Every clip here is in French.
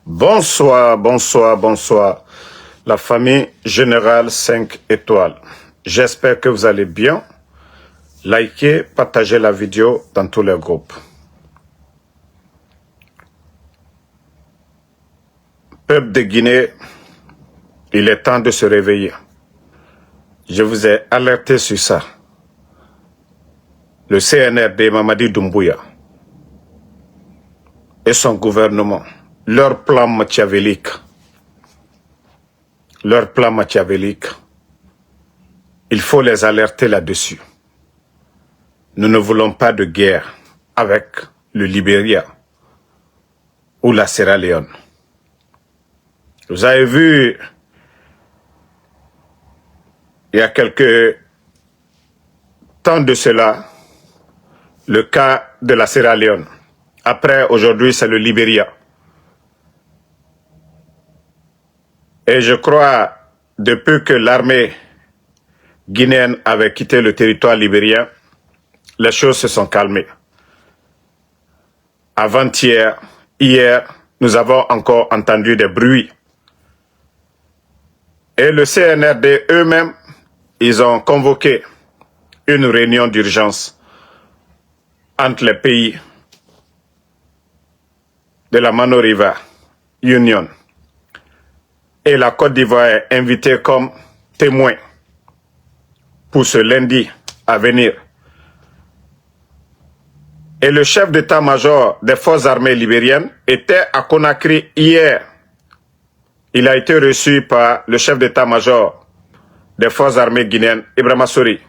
Bonsoir, bonsoir, bonsoir. La famille Générale 5 étoiles. J'espère que vous allez bien. Likez, partagez la vidéo dans tous les groupes. Peuple de Guinée, il est temps de se réveiller. Je vous ai alerté sur ça. Le CNRD Mamadi Doumbouya et son gouvernement, leur plan machiavélique, il faut les alerter là-dessus. Nous ne voulons pas de guerre avec le Libéria ou la Sierra Leone. Vous avez vu, il y a quelques temps de cela, le cas de la Sierra Leone. Après, aujourd'hui, c'est le Libéria. Et je crois, depuis que l'armée guinéenne avait quitté le territoire libérien, les choses se sont calmées. Avant-hier, hier, nous avons encore entendu des bruits. Et le CNRD eux-mêmes, ils ont convoqué une réunion d'urgence entre les pays de la Mano River Union. Et la Côte d'Ivoire est invitée comme témoin pour ce lundi à venir. Et le chef d'état-major des forces armées libériennes était à Conakry hier. Il a été reçu par le chef d'état-major des forces armées guinéennes, Ibrahima Sori,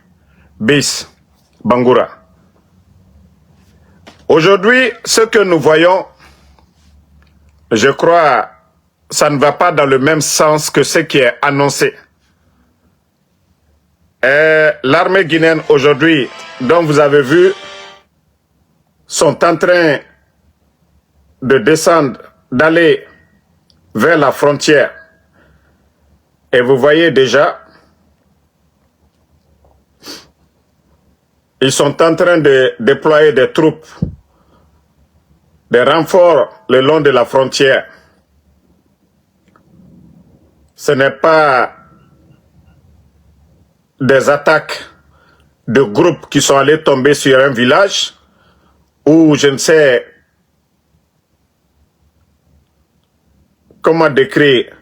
Bis Bangoura. Aujourd'hui, ce que nous voyons, je crois, ça ne va pas dans le même sens que ce qui est annoncé. L'armée guinéenne aujourd'hui, dont vous avez vu, sont en train de descendre, d'aller vers la frontière. Et vous voyez déjà, ils sont en train de déployer des troupes, des renforts le long de la frontière. Ce n'est pas des attaques de groupes qui sont allés tomber sur un village où je ne sais comment décrire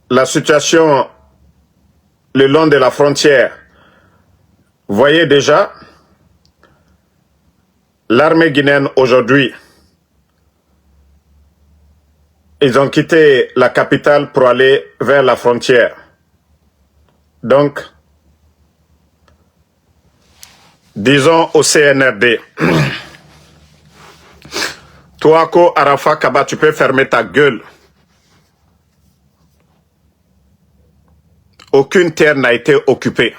la situation le long de la frontière. Vous voyez déjà, l'armée guinéenne aujourd'hui, ils ont quitté la capitale pour aller vers la frontière. Donc, disons au CNRD, toi, Ko Arafa Kaba, tu peux fermer ta gueule. Aucune terre n'a été occupée.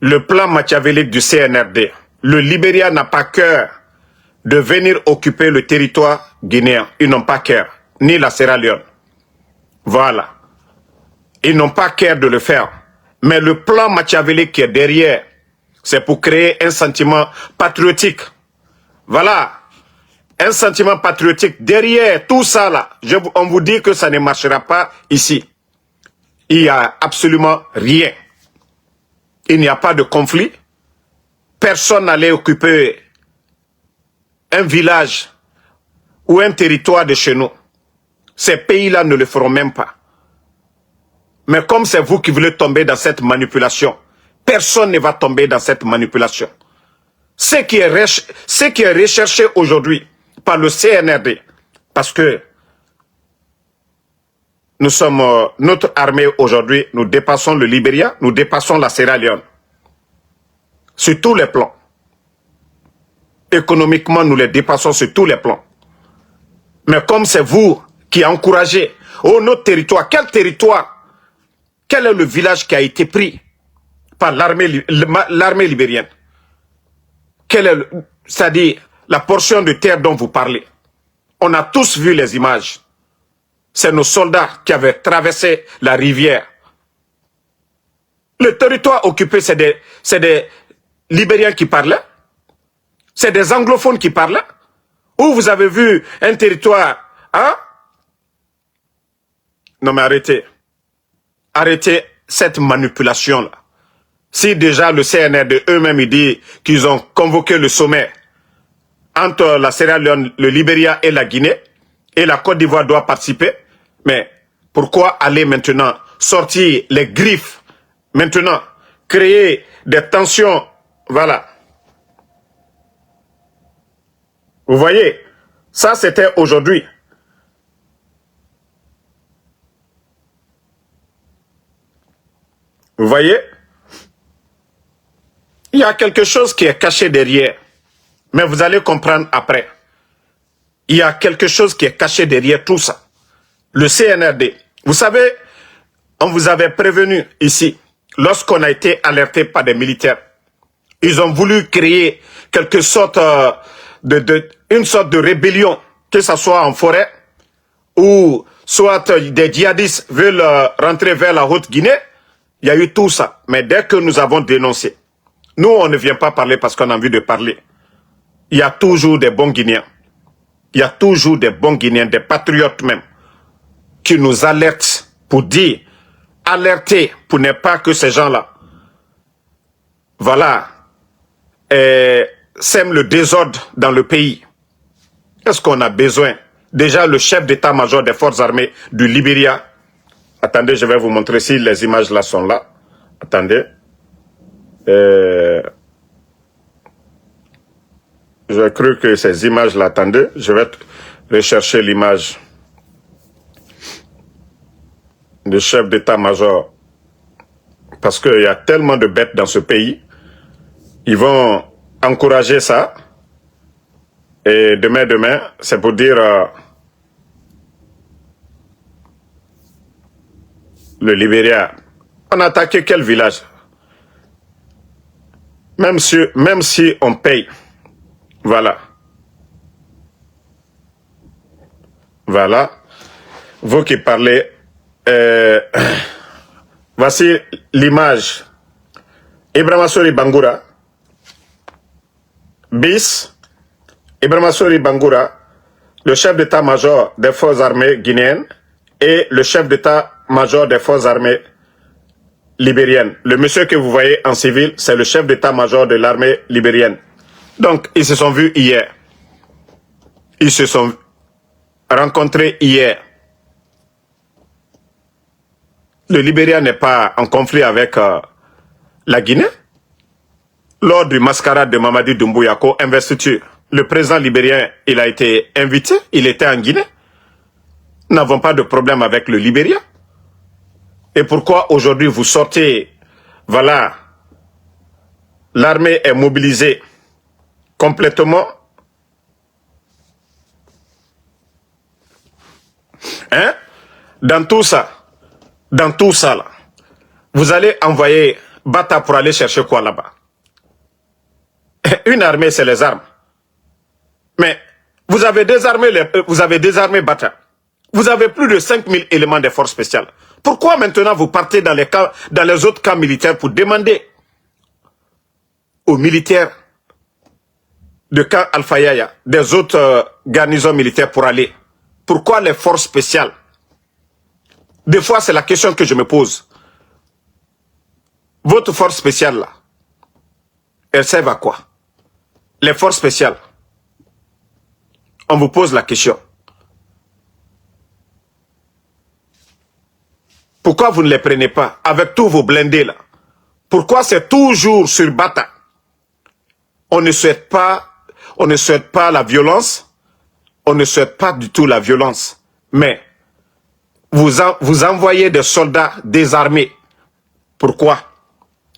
Le plan machiavélique du CNRD, le Libéria n'a pas cœur de venir occuper le territoire guinéen. Ils n'ont pas cœur, ni la Sierra Leone. Voilà. Ils n'ont pas cœur de le faire. Mais le plan machiavélique qui est derrière, c'est pour créer un sentiment patriotique. Voilà. Un sentiment patriotique. Derrière tout ça là, on vous dit que ça ne marchera pas ici. Il n'y a absolument rien. Il n'y a pas de conflit. Personne n'allait occuper un village ou un territoire de chez nous. Ces pays-là ne le feront même pas. Mais comme c'est vous qui voulez tomber dans cette manipulation, personne ne va tomber dans cette manipulation. Ce qui est recherché aujourd'hui par le CNRD, parce que nous sommes, notre armée aujourd'hui, nous dépassons le Libéria, nous dépassons la Sierra Leone. Sur tous les plans. Économiquement, nous les dépassons sur tous les plans. Mais comme c'est vous qui encouragez, oh notre territoire, quel territoire? Quel est le village qui a été pris par l'armée libérienne? Quel est, c'est-à-dire la portion de terre dont vous parlez? On a tous vu les images. C'est nos soldats qui avaient traversé la rivière. Le territoire occupé, c'est des Libériens qui parlaient. C'est des anglophones qui parlaient. Où vous avez vu un territoire, hein? Non mais arrêtez. Arrêtez cette manipulation-là. Si déjà le CNRD eux-mêmes disent qu'ils ont convoqué le sommet entre la Sierra Leone, le Libéria et la Guinée, et la Côte d'Ivoire doit participer, mais pourquoi aller maintenant sortir les griffes, maintenant créer des tensions, voilà. Vous voyez, ça c'était aujourd'hui. Vous voyez, il y a quelque chose qui est caché derrière, mais vous allez comprendre après. Il y a quelque chose qui est caché derrière tout ça. Le CNRD, vous savez, on vous avait prévenu ici, lorsqu'on a été alerté par des militaires. Ils ont voulu créer quelque sorte une sorte de rébellion, que ce soit en forêt, ou soit des djihadistes veulent rentrer vers la Haute-Guinée. Il y a eu tout ça. Mais dès que nous avons dénoncé, nous, on ne vient pas parler parce qu'on a envie de parler. Il y a toujours des bons Guinéens. Il y a toujours des bons Guinéens, des patriotes même, qui nous alertent pour dire, alerter pour ne pas que ces gens-là, voilà, sèment le désordre dans le pays. Est-ce qu'on a besoin? Déjà, le chef d'état-major des forces armées du Libéria. Attendez, je vais vous montrer si les images là sont là. Attendez. J'ai cru que ces images là, attendez, je vais rechercher l'image du chef d'état-major. Parce qu'il y a tellement de bêtes dans ce pays. Ils vont encourager ça. Et demain, c'est pour dire le Libéria. On a attaqué quel village? Même si on paye. Voilà. Voilà. Vous qui parlez. Voici l'image. Ibrahima Sori Bangoura. Bis. Ibrahima Sori Bangoura, le chef d'état-major des forces armées guinéennes et le chef d'état-major des forces armées libériennes. Le monsieur que vous voyez en civil, c'est le chef d'état-major de l'armée libérienne. Donc, ils se sont vus hier. Ils se sont rencontrés hier. Le Libéria n'est pas en conflit avec la Guinée. Lors du mascarade de Mamadi Doumbouya, investiture, le président libérien, il a été invité, il était en Guinée. Nous n'avons pas de problème avec le Libéria. Et pourquoi aujourd'hui vous sortez, voilà, l'armée est mobilisée complètement. Hein? Dans tout ça là, vous allez envoyer Bata pour aller chercher quoi là-bas? Une armée, c'est les armes. Mais vous avez désarmé Bata. Vous avez plus de 5000 éléments des forces spéciales. Pourquoi maintenant vous partez dans les autres camps militaires pour demander aux militaires de camp Alpha Yaya, des autres garnisons militaires pour aller? Pourquoi les forces spéciales? Des fois, c'est la question que je me pose. Votre force spéciale là, elle sert à quoi? Les forces spéciales. On vous pose la question. Pourquoi vous ne les prenez pas avec tous vos blindés là? Pourquoi c'est toujours sur Bata? On ne souhaite pas la violence. On ne souhaite pas du tout la violence. Mais vous envoyez des soldats désarmés. Pourquoi?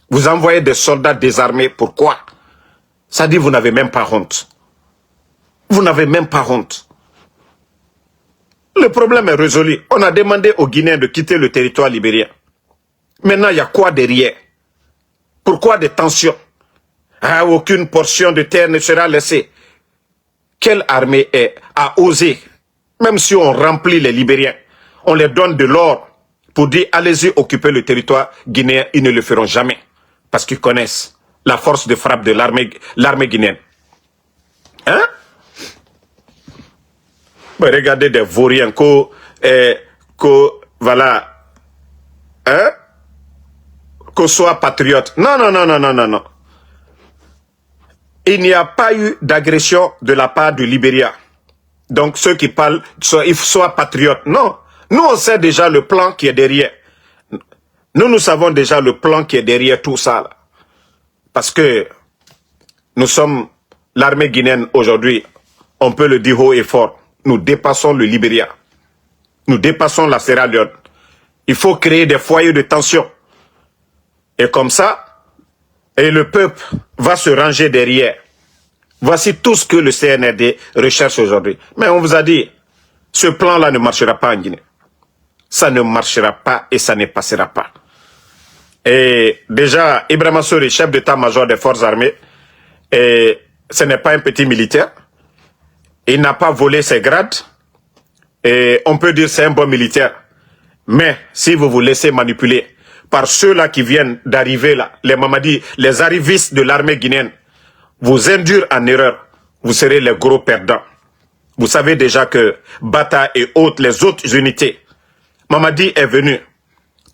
Vous envoyez des soldats désarmés. Pourquoi? Ça dit vous n'avez même pas honte. Vous n'avez même pas honte. Le problème est résolu. On a demandé aux Guinéens de quitter le territoire libérien. Maintenant, il y a quoi derrière? Pourquoi des tensions? Ah, aucune portion de terre ne sera laissée. Quelle armée a osé, même si on remplit les Libériens, on les donne de l'or pour dire allez-y occuper le territoire guinéen, ils ne le feront jamais. Parce qu'ils connaissent la force de frappe de l'armée guinéenne. Hein? Regardez des vauriens, voilà, hein, qu'on soit patriote. Non, non, non, non, non, non, non. Il n'y a pas eu d'agression de la part du Libéria. Donc ceux qui parlent, ils soient patriotes. Non, nous on sait déjà le plan qui est derrière. Nous savons déjà le plan qui est derrière tout ça. Là. Parce que nous sommes l'armée guinéenne aujourd'hui. On peut le dire haut et fort. Nous dépassons le Libéria. Nous dépassons la Sierra Leone. Il faut créer des foyers de tension. Et comme ça, et le peuple va se ranger derrière. Voici tout ce que le CNRD recherche aujourd'hui. Mais on vous a dit, ce plan-là ne marchera pas en Guinée. Ça ne marchera pas et ça ne passera pas. Et déjà, Ibrahima Sori, chef d'état-major des forces armées, et ce n'est pas un petit militaire. Il n'a pas volé ses grades. Et on peut dire c'est un bon militaire. Mais si vous vous laissez manipuler par ceux-là qui viennent d'arriver là, les Mamadi, les arrivistes de l'armée guinéenne, vous induire en erreur, vous serez les gros perdants. Vous savez déjà que Bata et autres, les autres unités, Mamadi est venu.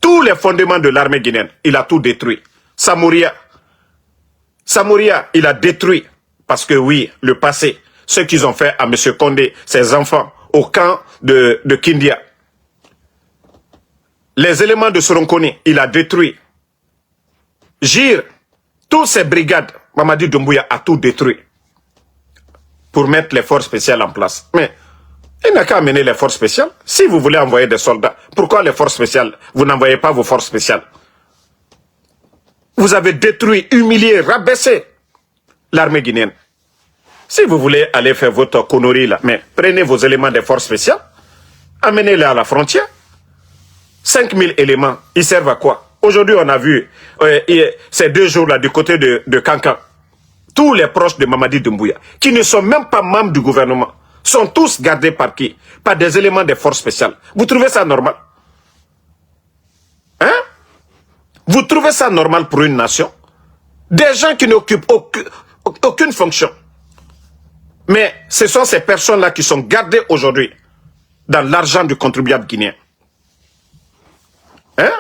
Tous les fondements de l'armée guinéenne, il a tout détruit. Samouria, il a détruit. Parce que oui, le passé, ce qu'ils ont fait à M. Condé, ses enfants, au camp de Kindia. Les éléments de Soronkoni, il a détruit. Gire, toutes ces brigades, Mamadi Doumbouya a tout détruit. Pour mettre les forces spéciales en place. Mais il n'a qu'à amener les forces spéciales. Si vous voulez envoyer des soldats, pourquoi les forces spéciales? Vous n'envoyez pas vos forces spéciales. Vous avez détruit, humilié, rabaissé l'armée guinéenne. Si vous voulez aller faire votre connerie là, mais prenez vos éléments des forces spéciales, amenez-les à la frontière. 5000 éléments, ils servent à quoi? Aujourd'hui, on a vu ces 2 jours-là du côté de Kankan. Tous les proches de Mamadi Doumbouya, qui ne sont même pas membres du gouvernement, sont tous gardés par qui? Par des éléments des forces spéciales. Vous trouvez ça normal? Hein? Vous trouvez ça normal pour une nation? Des gens qui n'occupent aucune fonction. Mais ce sont ces personnes-là qui sont gardées aujourd'hui dans l'argent du contribuable guinéen. Hein?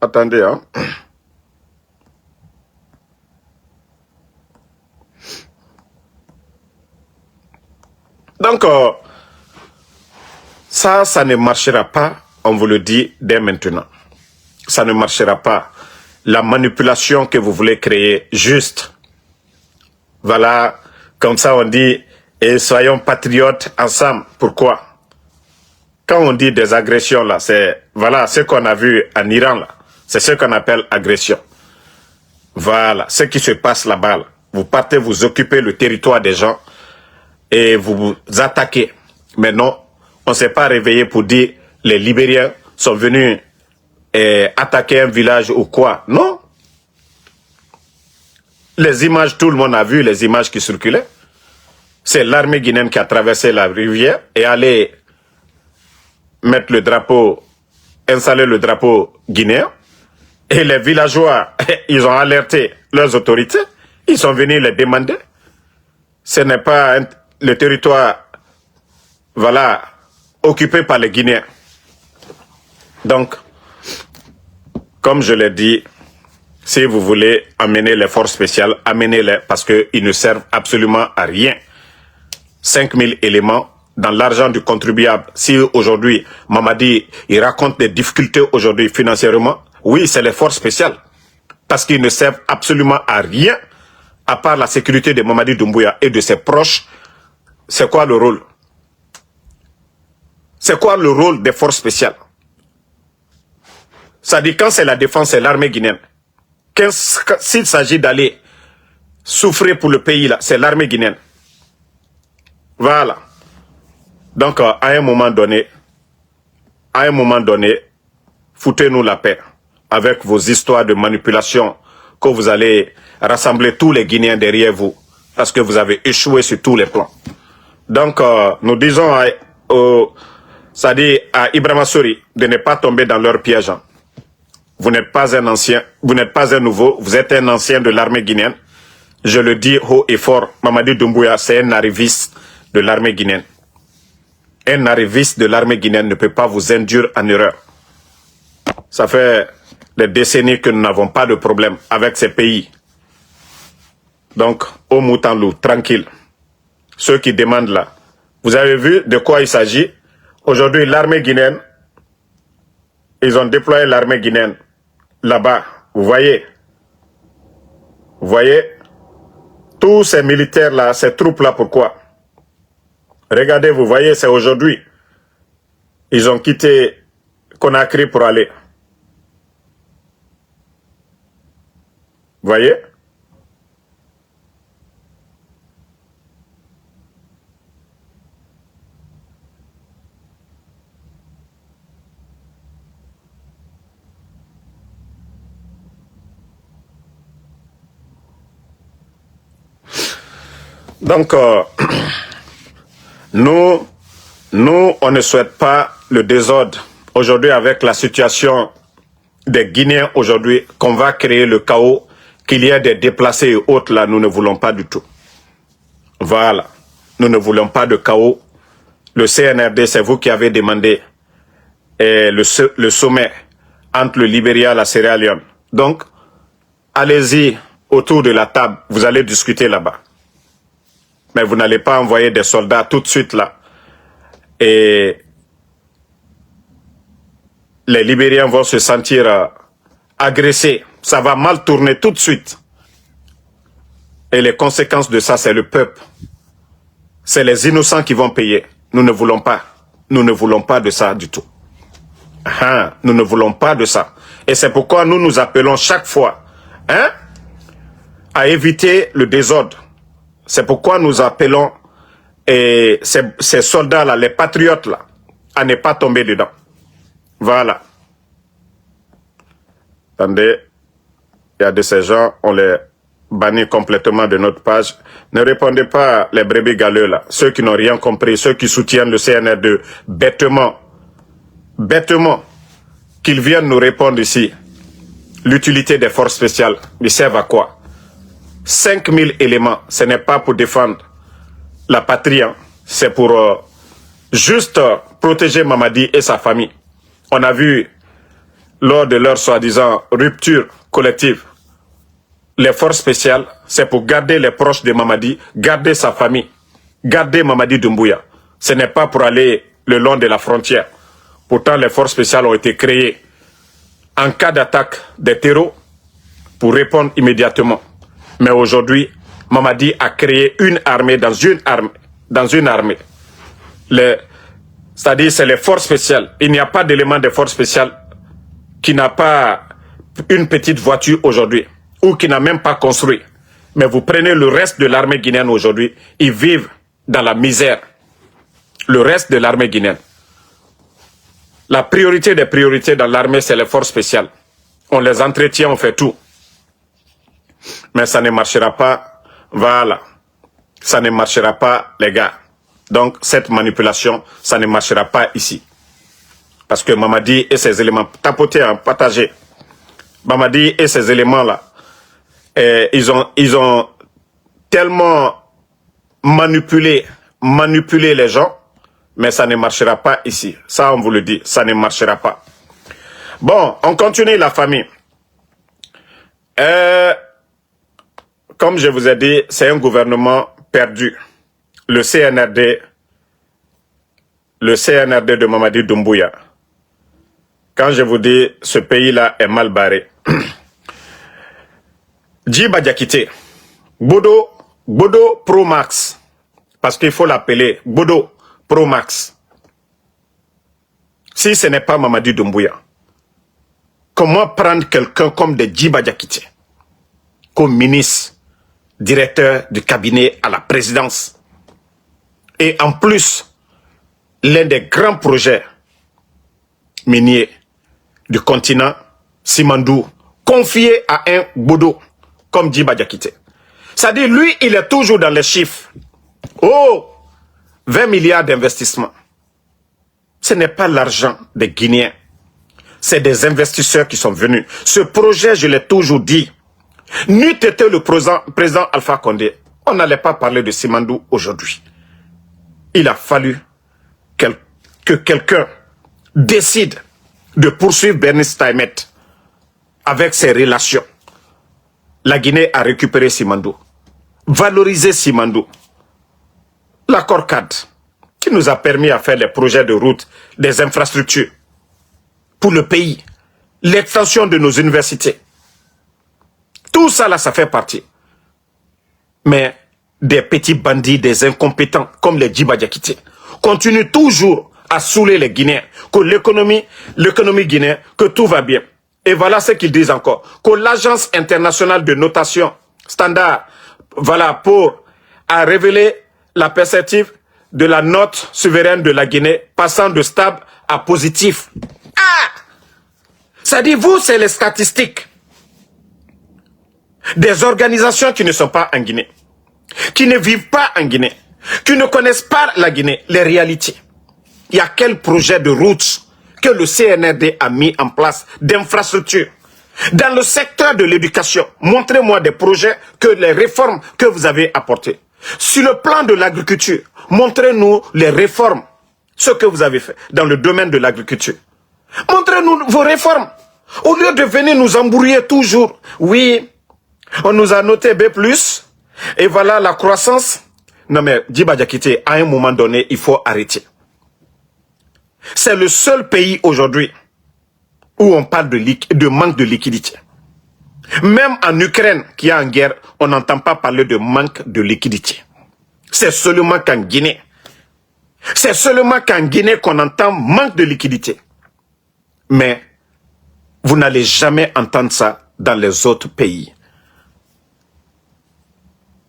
Attendez, hein. Donc, ça ne marchera pas, on vous le dit dès maintenant. Ça ne marchera pas. La manipulation que vous voulez créer, juste. Voilà, comme ça on dit, et soyons patriotes ensemble. Pourquoi? Quand on dit des agressions là, c'est, voilà, ce qu'on a vu en Iran là. C'est ce qu'on appelle agression. Voilà, ce qui se passe là-bas. Là. Vous partez, vous occupez le territoire des gens et vous vous attaquez. Mais non, on ne s'est pas réveillé pour dire les Libériens sont venus attaquer un village ou quoi. Non. Les images, tout le monde a vu les images qui circulaient. C'est l'armée guinéenne qui a traversé la rivière et allé mettre le drapeau, installer le drapeau guinéen. Et les villageois, ils ont alerté leurs autorités. Ils sont venus les demander. Ce n'est pas le territoire, voilà, occupé par les Guinéens. Donc, comme je l'ai dit, si vous voulez amener les forces spéciales, amenez-les parce qu'ils ne servent absolument à rien. 5000 éléments dans l'argent du contribuable. Si aujourd'hui, Mamadi, il raconte des difficultés aujourd'hui financièrement, oui, c'est les forces spéciales. Parce qu'ils ne servent absolument à rien, à part la sécurité de Mamadi Doumbouya et de ses proches. C'est quoi le rôle? C'est quoi le rôle des forces spéciales? Ça dit quand c'est la défense, c'est l'armée guinéenne. S'il s'agit d'aller souffrir pour le pays, là, c'est l'armée guinéenne. Voilà. Donc, à un moment donné, foutez-nous la paix avec vos histoires de manipulation que vous allez rassembler tous les Guinéens derrière vous parce que vous avez échoué sur tous les plans. Donc, nous disons à Ibrahima Sori de ne pas tomber dans leur piège. Hein. Vous n'êtes pas un ancien, vous n'êtes pas un nouveau, vous êtes un ancien de l'armée guinéenne. Je le dis haut et fort, Mamadi Doumbouya, c'est un arriviste de l'armée guinéenne. Un arriviste de l'armée guinéenne ne peut pas vous induire en erreur. Ça fait des décennies que nous n'avons pas de problème avec ces pays. Donc, au Moutanlou, tranquille. Ceux qui demandent là, vous avez vu de quoi il s'agit? Aujourd'hui, l'armée guinéenne, ils ont déployé l'armée guinéenne là-bas. Vous voyez? Vous voyez? Tous ces militaires-là, ces troupes-là, pourquoi? Regardez, vous voyez, c'est aujourd'hui. Ils ont quitté Conakry pour aller. Vous voyez? Donc, nous, on ne souhaite pas le désordre. Aujourd'hui, avec la situation des Guinéens aujourd'hui, qu'on va créer le chaos, qu'il y ait des déplacés et autres, là, nous ne voulons pas du tout. Voilà. Nous ne voulons pas de chaos. Le CNRD, c'est vous qui avez demandé le sommet entre le Libéria et la Sierra Leone. Donc, allez-y autour de la table, vous allez discuter là-bas. Mais vous n'allez pas envoyer des soldats tout de suite là. Et les Libériens vont se sentir agressés. Ça va mal tourner tout de suite. Et les conséquences de ça, c'est le peuple. C'est les innocents qui vont payer. Nous ne voulons pas. Nous ne voulons pas de ça du tout. Nous ne voulons pas de ça. Et c'est pourquoi nous nous appelons chaque fois à éviter le désordre. C'est pourquoi nous appelons ces soldats-là, les patriotes-là, à ne pas tomber dedans. Voilà. Attendez, il y a de ces gens, on les bannit complètement de notre page. Ne répondez pas les brebis galeux là, ceux qui n'ont rien compris, ceux qui soutiennent le CNR2, bêtement, qu'ils viennent nous répondre ici. L'utilité des forces spéciales, ils servent à quoi? 5000 éléments, ce n'est pas pour défendre la patrie, c'est pour juste protéger Mamadi et sa famille. On a vu, lors de leur soi-disant rupture collective, les forces spéciales, c'est pour garder les proches de Mamadi, garder sa famille, garder Mamadi Doumbouya. Ce n'est pas pour aller le long de la frontière. Pourtant, les forces spéciales ont été créées en cas d'attaque des terreaux pour répondre immédiatement. Mais aujourd'hui, Mamadi a créé une armée dans une armée. C'est-à-dire, c'est les forces spéciales. Il n'y a pas d'élément de forces spéciales qui n'a pas une petite voiture aujourd'hui ou qui n'a même pas construit. Mais vous prenez le reste de l'armée guinéenne aujourd'hui, ils vivent dans la misère. Le reste de l'armée guinéenne. La priorité des priorités dans l'armée, c'est les forces spéciales. On les entretient, on fait tout. Mais ça ne marchera pas. Voilà. Ça ne marchera pas, les gars. Donc, cette manipulation, ça ne marchera pas ici. Parce que Mamadi et ses éléments, tapotés, partagés. Mamadi et ses éléments-là, ils ont tellement manipulé les gens, mais ça ne marchera pas ici. Ça, on vous le dit, ça ne marchera pas. Bon, on continue la famille. Comme je vous ai dit, c'est un gouvernement perdu. Le CNRD de Mamadi Doumbouya. Quand je vous dis, ce pays-là est mal barré. Djiba Diakité, Bodo Pro Max, parce qu'il faut l'appeler Bodo Pro Max. Si ce n'est pas Mamadi Doumbouya, comment prendre quelqu'un comme de Djiba Diakité, comme ministre, directeur du cabinet à la présidence, et en plus, l'un des grands projets miniers du continent, Simandou, confié à un Bodo comme Djiba Diakité. C'est-à-dire, lui, il est toujours dans les chiffres. Oh, 20 milliards d'investissements. Ce n'est pas l'argent des Guinéens. C'est des investisseurs qui sont venus. Ce projet, je l'ai toujours dit, N'eût été le président Alpha Condé, on n'allait pas parler de Simandou aujourd'hui. Il a fallu que quelqu'un décide de poursuivre Bernice Taimet avec ses relations. La Guinée a récupéré Simandou, valorisé Simandou. L'accord cadre qui nous a permis à faire les projets de route, des infrastructures pour le pays, l'extension de nos universités. Tout ça là, ça fait partie. Mais des petits bandits, des incompétents comme les Djiba Diakité continuent toujours à saouler les Guinéens, que l'économie guinéenne, que tout va bien. Et voilà ce qu'ils disent encore, que l'agence internationale de notation standard, voilà, a révélé la perspective de la note souveraine de la Guinée passant de stable à positif. Ah! Ça dit, vous, c'est les statistiques des organisations qui ne sont pas en Guinée, qui ne vivent pas en Guinée, qui ne connaissent pas la Guinée, les réalités. Il y a quel projet de route que le CNRD a mis en place d'infrastructures? Dans le secteur de l'éducation, montrez-moi des projets, que les réformes que vous avez apportées. Sur le plan de l'agriculture, montrez-nous les réformes, ce que vous avez fait dans le domaine de l'agriculture. Montrez-nous vos réformes. Au lieu de venir nous embrouiller toujours, oui, on nous a noté B+, et voilà la croissance. Non mais, Djiba Diakité, à un moment donné, il faut arrêter. C'est le seul pays aujourd'hui où on parle de manque de liquidité. Même en Ukraine, qui est en guerre, on n'entend pas parler de manque de liquidité. C'est seulement qu'en Guinée. C'est seulement qu'en Guinée qu'on entend manque de liquidité. Mais vous n'allez jamais entendre ça dans les autres pays.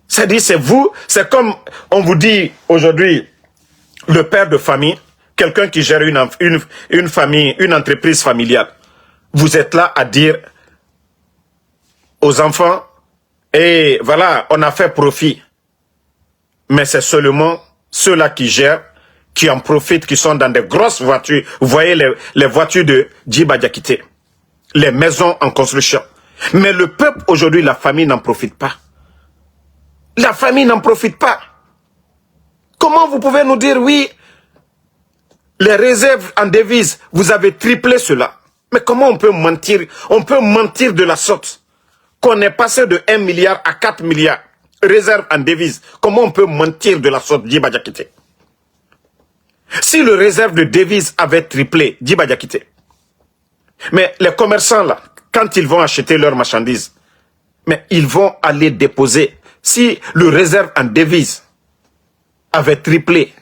C'est-à-dire, c'est vous, c'est comme on vous dit aujourd'hui, le père de famille, quelqu'un qui gère une famille, une entreprise familiale. Vous êtes là à dire aux enfants, et voilà, on a fait profit. Mais c'est seulement ceux-là qui gèrent, qui en profitent, qui sont dans des grosses voitures. Vous voyez les voitures de Djiba Diakité, les maisons en construction. Mais le peuple aujourd'hui, la famille n'en profite pas. La famille n'en profite pas. Comment vous pouvez nous dire, oui, les réserves en devises, vous avez triplé cela. Mais comment on peut mentir? On peut mentir de la sorte. Qu'on est passé de 1 milliard à 4 milliards. Réserves en devises. Comment on peut mentir de la sorte, Djiba Diakité? Si le réserve de devises avait triplé, Djiba Diakité. Mais les commerçants là, quand ils vont acheter leurs marchandises, mais ils vont aller déposer. Si le réserve en devises avait triplé,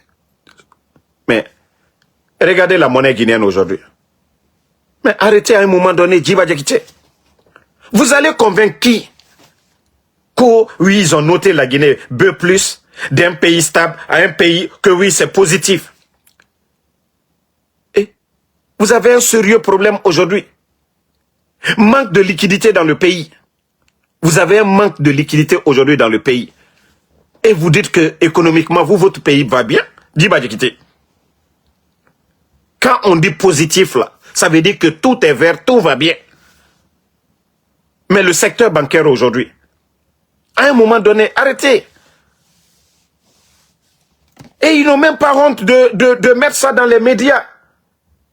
mais regardez la monnaie guinéenne aujourd'hui. Mais arrêtez à un moment donné, Djiba Diakité. Vous allez convaincre qui? Que oui, ils ont noté la Guinée B+, d'un pays stable à un pays que oui, c'est positif. Et vous avez un sérieux problème aujourd'hui. Manque de liquidité dans le pays. Vous avez un manque de liquidité aujourd'hui dans le pays. Et vous dites que économiquement, votre pays va bien. Djiba Diakité. Quand on dit positif là, ça veut dire que tout est vert, tout va bien. Mais le secteur bancaire aujourd'hui, à un moment donné, arrêtez. Et ils n'ont même pas honte de mettre ça dans les médias.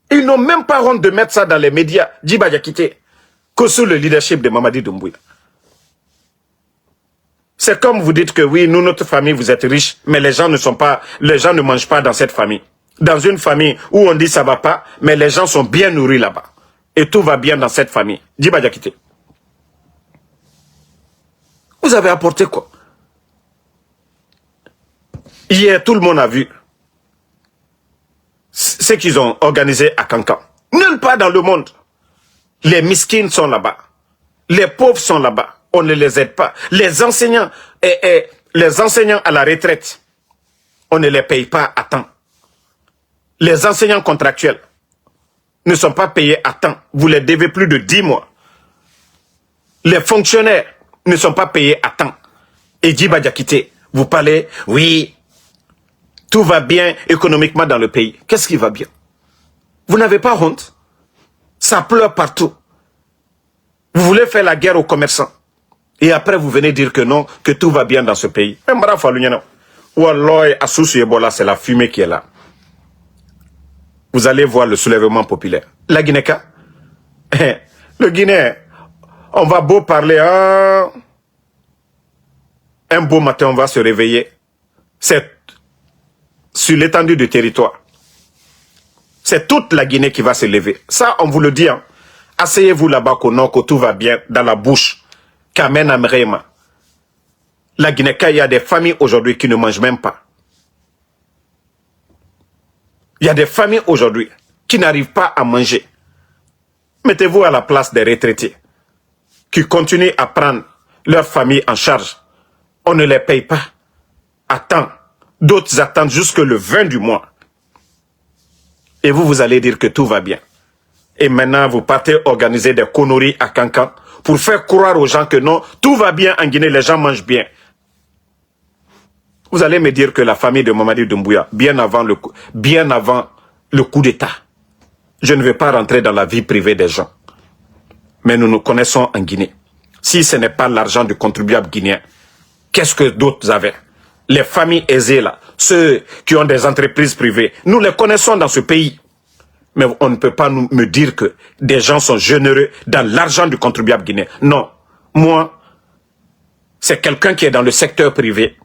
Ils n'ont même pas honte de mettre ça dans les médias, Djiba Diakité, que sous le leadership de Mamadi Doumbouya. C'est comme vous dites que oui, nous, notre famille, vous êtes riches, mais les gens ne mangent pas dans cette famille. Dans une famille où on dit ça va pas, mais les gens sont bien nourris là-bas. Et tout va bien dans cette famille. Djiba Diakité. Vous avez apporté quoi? Hier, tout le monde a vu ce qu'ils ont organisé à Kankan. Nulle part dans le monde. Les miskines sont là-bas. Les pauvres sont là-bas. On ne les aide pas. Les enseignants à la retraite, on ne les paye pas à temps. Les enseignants contractuels ne sont pas payés à temps. Vous les devez plus de 10 mois. Les fonctionnaires ne sont pas payés à temps. Et Djiba Diakité, vous parlez, oui, tout va bien économiquement dans le pays. Qu'est-ce qui va bien? Vous n'avez pas honte? Ça pleure partout. Vous voulez faire la guerre aux commerçants. Et après, vous venez dire que non, que tout va bien dans ce pays. Même bravo, Falunyana. Wallah, Assoussou Ebola, c'est la fumée qui est là. Vous allez voir le soulèvement populaire. La Guinée-Ka, le Guinéen, on va beau parler, hein, un beau matin, on va se réveiller. C'est sur l'étendue du territoire. C'est toute la Guinée qui va se lever. Ça, on vous le dit. Hein. Asseyez-vous là-bas que tout va bien dans la bouche. Kamen Amrema. La Guinée-Ka, il y a des familles aujourd'hui qui ne mangent même pas. Il y a des familles aujourd'hui qui n'arrivent pas à manger. Mettez-vous à la place des retraités qui continuent à prendre leur famille en charge. On ne les paye pas à temps. D'autres attendent jusque le 20 du mois. Et vous allez dire que tout va bien. Et maintenant, vous partez organiser des conneries à Cancan pour faire croire aux gens que non, tout va bien en Guinée, les gens mangent bien. Vous allez me dire que la famille de Mamadi Doumbouya, bien avant le coup d'État, je ne vais pas rentrer dans la vie privée des gens. Mais nous nous connaissons en Guinée. Si ce n'est pas l'argent du contribuable guinéen, qu'est-ce que d'autres avaient? Les familles aisées là, ceux qui ont des entreprises privées, nous les connaissons dans ce pays. Mais on ne peut pas me dire que des gens sont généreux dans l'argent du contribuable guinéen. Non. Moi, c'est quelqu'un qui est dans le secteur privé.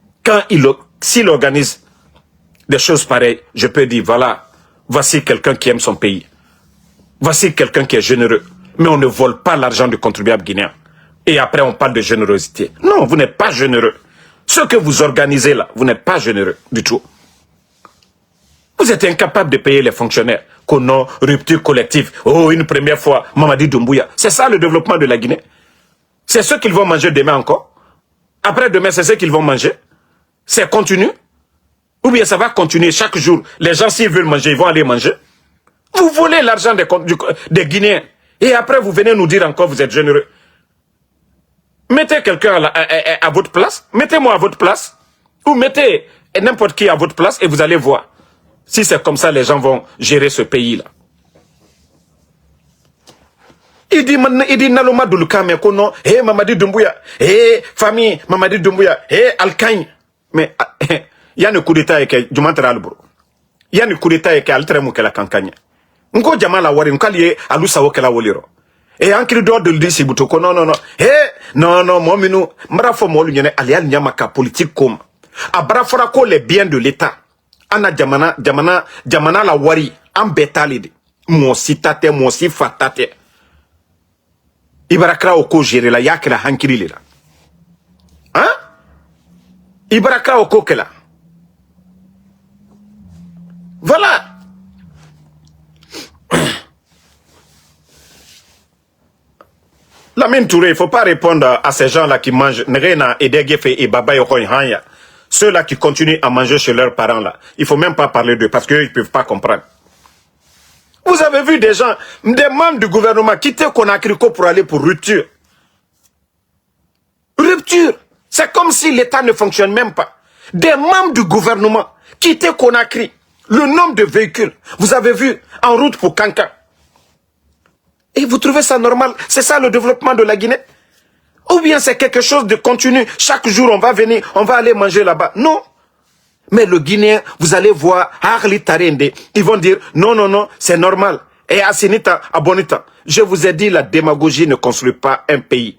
S'il organise des choses pareilles, je peux dire, voilà, voici quelqu'un qui aime son pays. Voici quelqu'un qui est généreux. Mais on ne vole pas l'argent du contribuable guinéen. Et après, on parle de générosité. Non, vous n'êtes pas généreux. Ce que vous organisez là, vous n'êtes pas généreux du tout. Vous êtes incapable de payer les fonctionnaires. Kono, rupture collective. Oh, une première fois, Mamadi Doumbouya. C'est ça le développement de la Guinée. C'est ce qu'ils vont manger demain encore. Après demain, c'est ce qu'ils vont manger. C'est continu. Ou bien ça va continuer chaque jour. Les gens, s'ils veulent manger, ils vont aller manger. Vous volez l'argent des Guinéens. Et après, vous venez nous dire encore, vous êtes généreux. Mettez quelqu'un à votre place. Mettez-moi à votre place. Ou mettez n'importe qui à votre place et vous allez voir. Si c'est comme ça, les gens vont gérer ce pays-là. Il dit Naloma Doulukame Kono, hé Mamadi Doumbouya, hé famille Mamadi Doumbouya, hé Alkagne. Mais il y a un coup d'état et du mantra bro. Il y a un coup d'état et altremu que la campagne. Nko Jamala Wari, Nkalié, Alusa Wokela Woliro. Et en cri d'ordre de l'Disi Boutoko, non, non, moi, minou, Mrafo Molunyane, Alial Nyamaka politique comme. Abraforako les biens de l'État. Ana jamana la wari, en bétalide. Mon si tate, mon si fatate. Ibarakra oko géré la yakela hankiri là. Hein? Ibarakra oko kela. Voilà. Lamine Touré, il ne faut pas répondre à ces gens-là qui mangent Nrena et Degefe et Baba Yokoyhanya. Ceux-là qui continuent à manger chez leurs parents là. Il ne faut même pas parler d'eux parce qu'ils ne peuvent pas comprendre. Vous avez vu des gens, des membres du gouvernement quitter Conakry pour aller pour rupture. Rupture. C'est comme si l'État ne fonctionne même pas. Des membres du gouvernement quitter Conakry. Le nombre de véhicules, vous avez vu, en route pour Kankan. Et vous trouvez ça normal? C'est ça le développement de la Guinée? Ou bien c'est quelque chose de continu? Chaque jour on va venir, on va aller manger là-bas. Non. Mais le Guinéen, vous allez voir, ils vont dire, non, c'est normal. Et à Sinita, à Bonita, je vous ai dit, la démagogie ne construit pas un pays.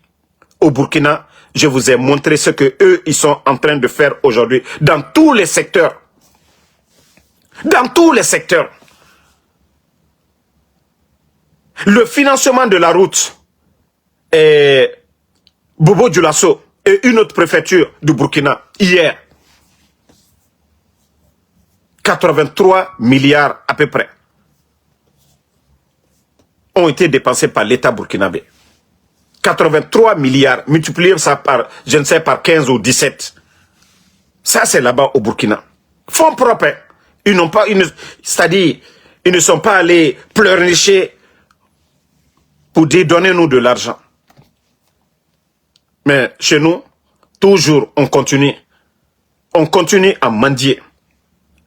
Au Burkina, je vous ai montré ce que eux, ils sont en train de faire aujourd'hui dans tous les secteurs. Dans tous les secteurs. Le financement de la route et Bobo Dioulasso et une autre préfecture du Burkina, hier, 83 milliards à peu près ont été dépensés par l'État burkinabé. 83 milliards, multipliez ça par, je ne sais, par 15 ou 17. Ça, c'est là-bas au Burkina. Fonds propres. Ils n'ont pas, c'est-à-dire, ils ne sont pas allés pleurnicher pour dire donnez-nous de l'argent. Mais chez nous, toujours, on continue à mendier.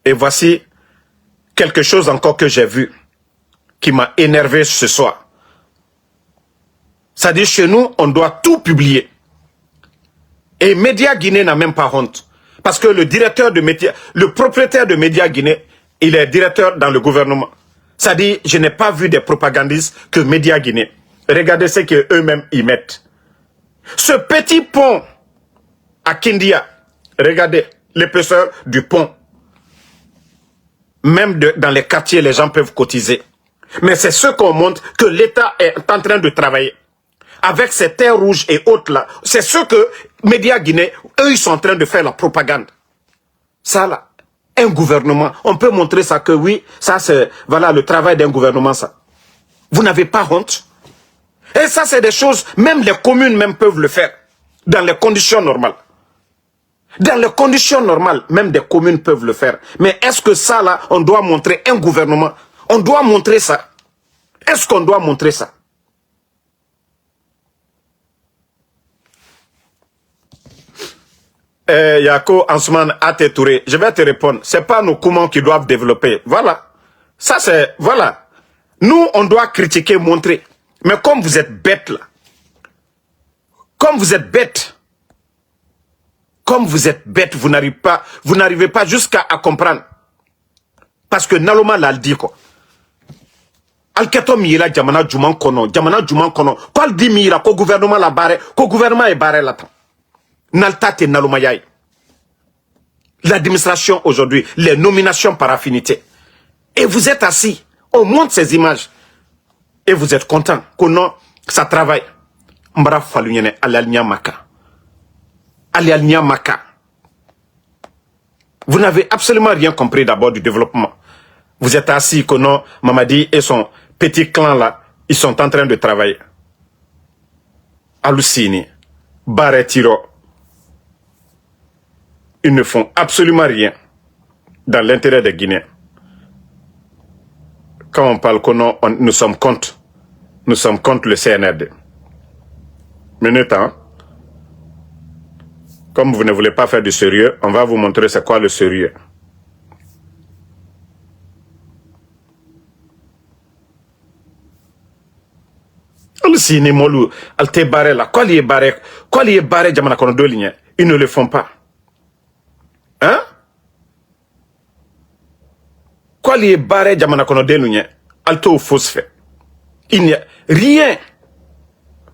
Et voici quelque chose encore que j'ai vu qui m'a énervé ce soir. C'est-à-dire, chez nous, on doit tout publier. Et Média Guinée n'a même pas honte. Parce que le directeur de Média, le propriétaire de Média Guinée, il est directeur dans le gouvernement. C'est-à-dire, je n'ai pas vu des propagandistes que Média Guinée. Regardez ce qu'eux-mêmes y mettent. Ce petit pont à Kindia, regardez l'épaisseur du pont. Même dans les quartiers, les gens peuvent cotiser. Mais c'est ce qu'on montre que l'État est en train de travailler. Avec ces terres rouges et autres là, c'est ce que Média Guinée, eux, ils sont en train de faire la propagande. Ça là, un gouvernement, on peut montrer ça que oui, ça c'est, voilà, le travail d'un gouvernement ça. Vous n'avez pas honte? Et ça c'est des choses, même les communes même peuvent le faire, dans les conditions normales. Dans les conditions normales, même des communes peuvent le faire. Mais est-ce que ça là, on doit montrer un gouvernement? On doit montrer ça. Est-ce qu'on doit montrer ça? Yako Ansman Ate Touré, je vais te répondre. C'est pas nos Koumans qui doivent développer. Voilà. Ça c'est, voilà. Nous, on doit critiquer, montrer. Mais comme vous êtes bêtes là, comme vous êtes bêtes, vous n'arrivez pas jusqu'à comprendre. Parce que Naloma l'a dit quoi. Alketo mira jamana juman kono, Quoi dit mira ko gouvernement la barre, ko gouvernement est barré là. Naltate Naloma yai. L'administration aujourd'hui, les nominations par affinité. Et vous êtes assis, on montre ces images. Et vous êtes content qu'on ça travaille. Mbra falunyene alalnya maka. Alalnya maka. Vous n'avez absolument rien compris d'abord du développement. Vous êtes assis qu'on Mamadi et son petit clan là, ils sont en train de travailler. Alusini, Baretiro. Ils ne font absolument rien dans l'intérêt des Guinéens. Quand on parle qu'on nous sommes contre le CNRD. Minute, hein? Comme vous ne voulez pas faire du sérieux, on va vous montrer c'est quoi le sérieux. Si ni molu, alte barré là, quoi lié barré, jamana kono doligne, ils ne le font pas. Hein? Quoi lié barré, jamana kono doligne, alte au fausse fait. Il n'y a rien,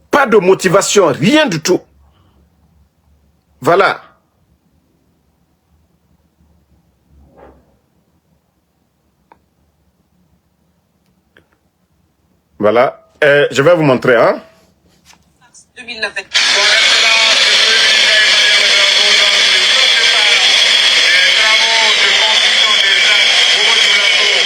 pas de motivation, rien du tout. Voilà. Voilà. Je vais vous montrer, hein. 2020.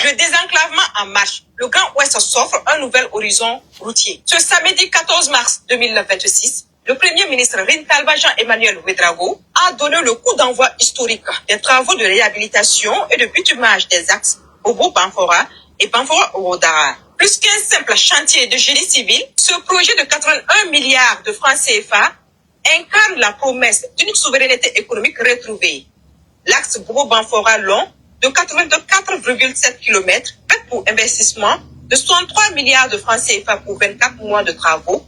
Le désenclavement en marche. Le Grand Ouest s'offre un nouvel horizon routier. Ce samedi 14 mars 2026, le Premier ministre Rintalba Jean-Emmanuel Ouedraogo a donné le coup d'envoi historique des travaux de réhabilitation et de bitumage des axes Obo-Banfora et Banfora-Orodara. Plus qu'un simple chantier de génie civil, ce projet de 81 milliards de francs CFA incarne la promesse d'une souveraineté économique retrouvée. L'axe Bobo-Banfora long de 84,7 km pour investissement de 63 milliards de francs CFA pour 24 mois de travaux,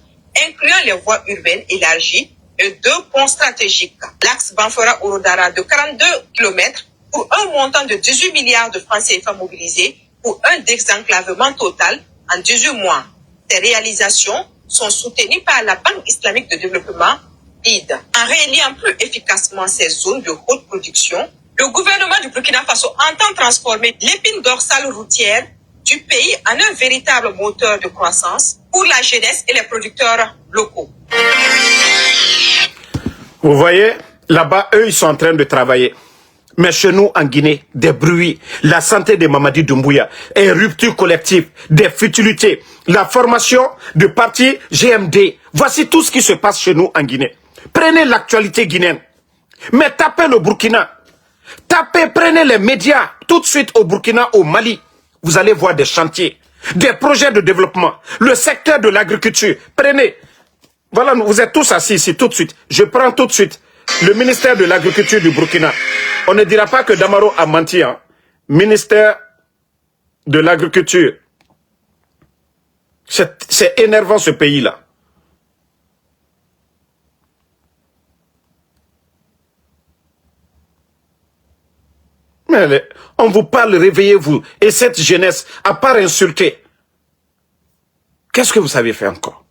incluant les voies urbaines élargies et 2 ponts stratégiques. L'axe Banfora-Orodara de 42 km pour un montant de 18 milliards de francs CFA mobilisés pour un désenclavement total en 18 mois. Ces réalisations sont soutenues par la Banque islamique de développement, BID. En reliant plus efficacement ces zones de haute production, le gouvernement du Burkina Faso entend transformer l'épine dorsale routière du pays en un véritable moteur de croissance pour la jeunesse et les producteurs locaux. Vous voyez, là-bas, eux, ils sont en train de travailler. Mais chez nous, en Guinée, des bruits, la santé de Mamadi Doumbouya, une rupture collective, des futilités, la formation de parti GMD. Voici tout ce qui se passe chez nous en Guinée. Prenez l'actualité guinéenne. Mais tapez le Burkina. Tapez, prenez les médias tout de suite au Burkina, au Mali. Vous allez voir des chantiers, des projets de développement, le secteur de l'agriculture. Prenez. Voilà, vous êtes tous assis ici tout de suite. Je prends tout de suite le ministère de l'Agriculture du Burkina. On ne dira pas que Damaro a menti. Hein. Ministère de l'Agriculture. C'est énervant ce pays-là. Mais on vous parle, réveillez-vous. Et cette jeunesse, à part insulter, qu'est-ce que vous savez faire encore?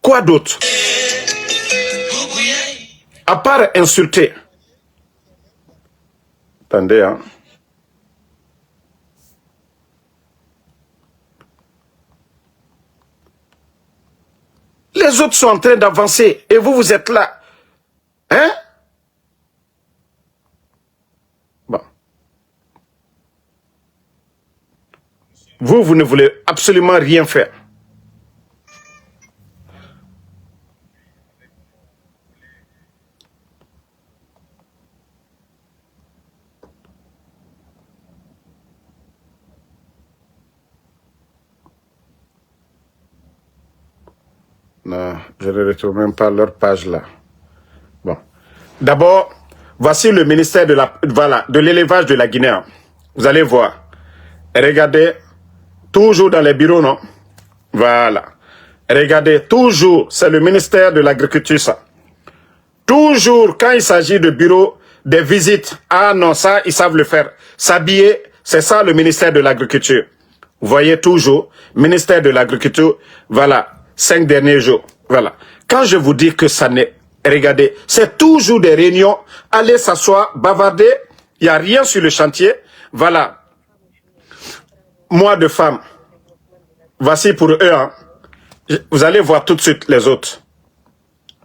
Quoi d'autre? À part insulter. Attendez, hein. Les autres sont en train d'avancer et vous, vous êtes là. Hein? Bon. Vous ne voulez absolument rien faire. Non, je ne retrouve même pas leur page là. Bon. D'abord, voici le ministère de l'élevage de la Guinée. Vous allez voir. Regardez, toujours dans les bureaux, non? Voilà. Regardez, toujours, c'est le ministère de l'Agriculture, ça. Toujours, quand il s'agit de bureaux, des visites, ah non, ça, ils savent le faire. S'habiller, c'est ça le ministère de l'Agriculture. Vous voyez toujours, ministère de l'Agriculture, voilà. 5 derniers jours. Voilà. Quand je vous dis que ça n'est... Regardez, c'est toujours des réunions. Allez s'asseoir, bavarder. Il n'y a rien sur le chantier. Voilà. Moi de femme. Voici pour eux. Hein. Vous allez voir tout de suite les autres.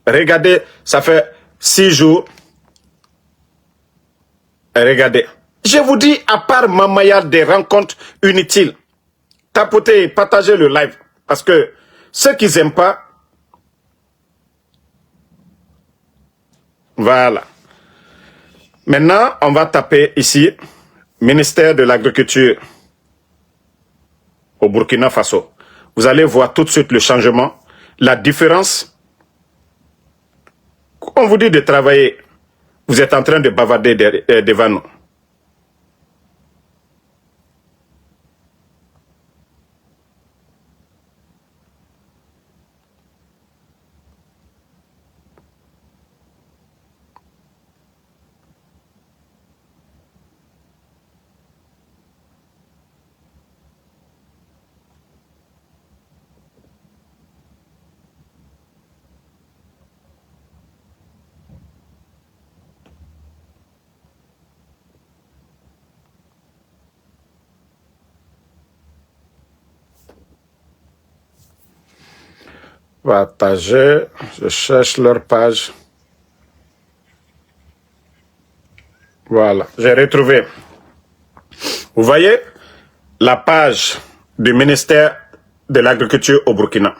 Regardez, ça fait 6 jours. Regardez. Je vous dis, à part Mamaya, des rencontres inutiles. Tapotez, partagez le live. Parce que ceux qui n'aiment pas, voilà. Maintenant, on va taper ici, ministère de l'Agriculture au Burkina Faso. Vous allez voir tout de suite le changement, la différence. On vous dit de travailler, vous êtes en train de bavarder devant nous. Partager, je cherche leur page. Voilà, j'ai retrouvé. Vous voyez la page du ministère de l'Agriculture au Burkina.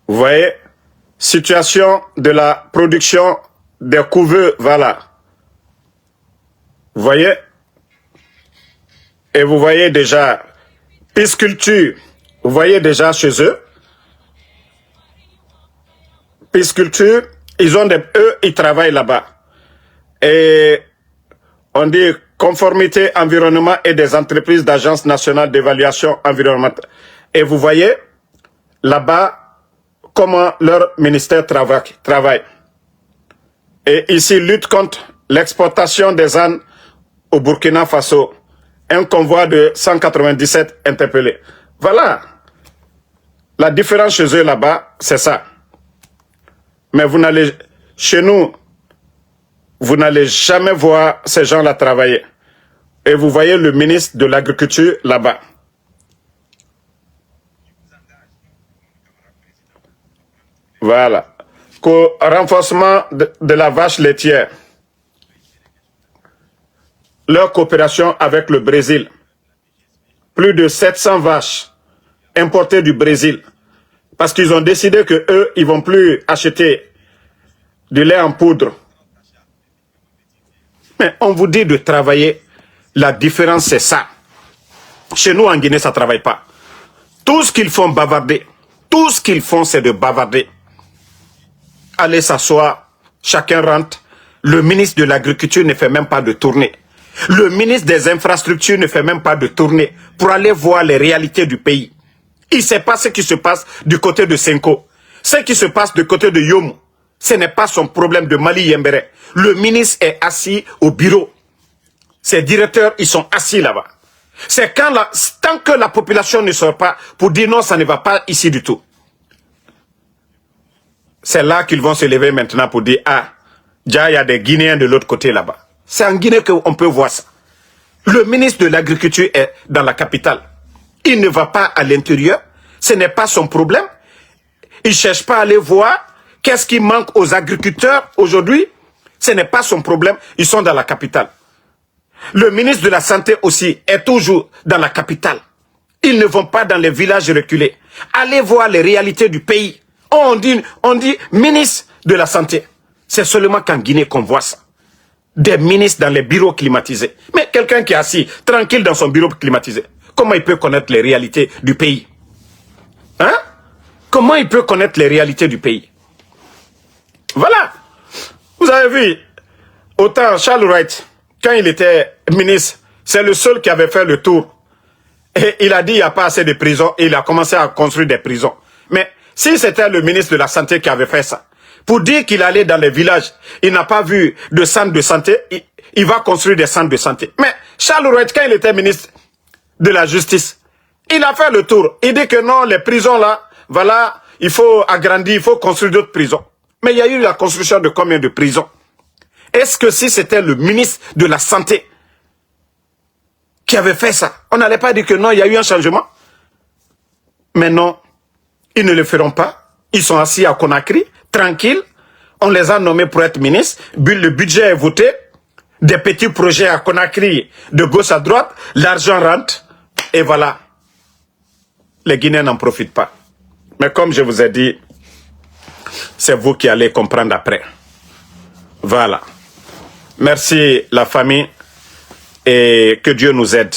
Vous voyez, situation de la production des couveux, voilà. Vous voyez? Et vous voyez déjà, pisciculture, vous voyez déjà chez eux. Pisciculture, eux, ils travaillent là-bas. Et on dit conformité environnement et des entreprises d'Agence nationale d'évaluation environnementale. Et vous voyez là-bas comment leur ministère travaille. Et ici, lutte contre l'exportation des ânes au Burkina Faso. Un convoi de 197 interpellés. Voilà. La différence chez eux là-bas, c'est ça. Mais vous n'allez, chez nous, vous n'allez jamais voir ces gens-là travailler. Et vous voyez le ministre de l'Agriculture là-bas. Voilà. Renforcement de la vache laitière. Leur coopération avec le Brésil. Plus de 700 vaches importées du Brésil. Parce qu'ils ont décidé que eux, ils vont plus acheter du lait en poudre. Mais on vous dit de travailler. La différence, c'est ça. Chez nous, en Guinée, ça ne travaille pas. Tout ce qu'ils font, bavarder. Tout ce qu'ils font, c'est de bavarder. Allez s'asseoir, chacun rentre. Le ministre de l'Agriculture ne fait même pas de tournée. Le ministre des Infrastructures ne fait même pas de tournée pour aller voir les réalités du pays. Il ne sait pas ce qui se passe du côté de Senko, ce qui se passe du côté de Yomu. Ce n'est pas son problème de Mali Yembere. Le ministre est assis au bureau. Ses directeurs, ils sont assis là-bas. C'est tant que la population ne sort pas pour dire non, ça ne va pas ici du tout. C'est là qu'ils vont se lever maintenant pour dire, ah, déjà il y a des Guinéens de l'autre côté là-bas. C'est en Guinée qu'on peut voir ça. Le ministre de l'Agriculture est dans la capitale. Il ne va pas à l'intérieur. Ce n'est pas son problème. Il ne cherche pas à aller voir qu'est-ce qui manque aux agriculteurs aujourd'hui. Ce n'est pas son problème. Ils sont dans la capitale. Le ministre de la Santé aussi est toujours dans la capitale. Ils ne vont pas dans les villages reculés. Allez voir les réalités du pays. On dit ministre de la Santé. C'est seulement qu'en Guinée qu'on voit ça. Des ministres dans les bureaux climatisés. Mais quelqu'un qui est assis tranquille dans son bureau climatisé, comment il peut connaître les réalités du pays? Hein? Comment il peut connaître les réalités du pays? Voilà. Vous avez vu, autant Charles Wright, quand il était ministre, c'est le seul qui avait fait le tour. Et il a dit il n'y a pas assez de prisons et il a commencé à construire des prisons. Mais si c'était le ministre de la Santé qui avait fait ça, pour dire qu'il allait dans les villages, il n'a pas vu de centre de santé, il va construire des centres de santé. Mais Charles Wright, quand il était ministre de la Justice, il a fait le tour. Il dit que non, les prisons là, voilà, il faut agrandir, il faut construire d'autres prisons. Mais il y a eu la construction de combien de prisons? Est-ce que si c'était le ministre de la Santé qui avait fait ça, on n'allait pas dire que non, il y a eu un changement? Mais non, ils ne le feront pas. Ils sont assis à Conakry, tranquilles. On les a nommés pour être ministres. Le budget est voté. Des petits projets à Conakry, de gauche à droite. L'argent rentre. Et voilà. Les Guinéens n'en profitent pas. Mais comme je vous ai dit, c'est vous qui allez comprendre après. Voilà. Merci la famille. Et que Dieu nous aide.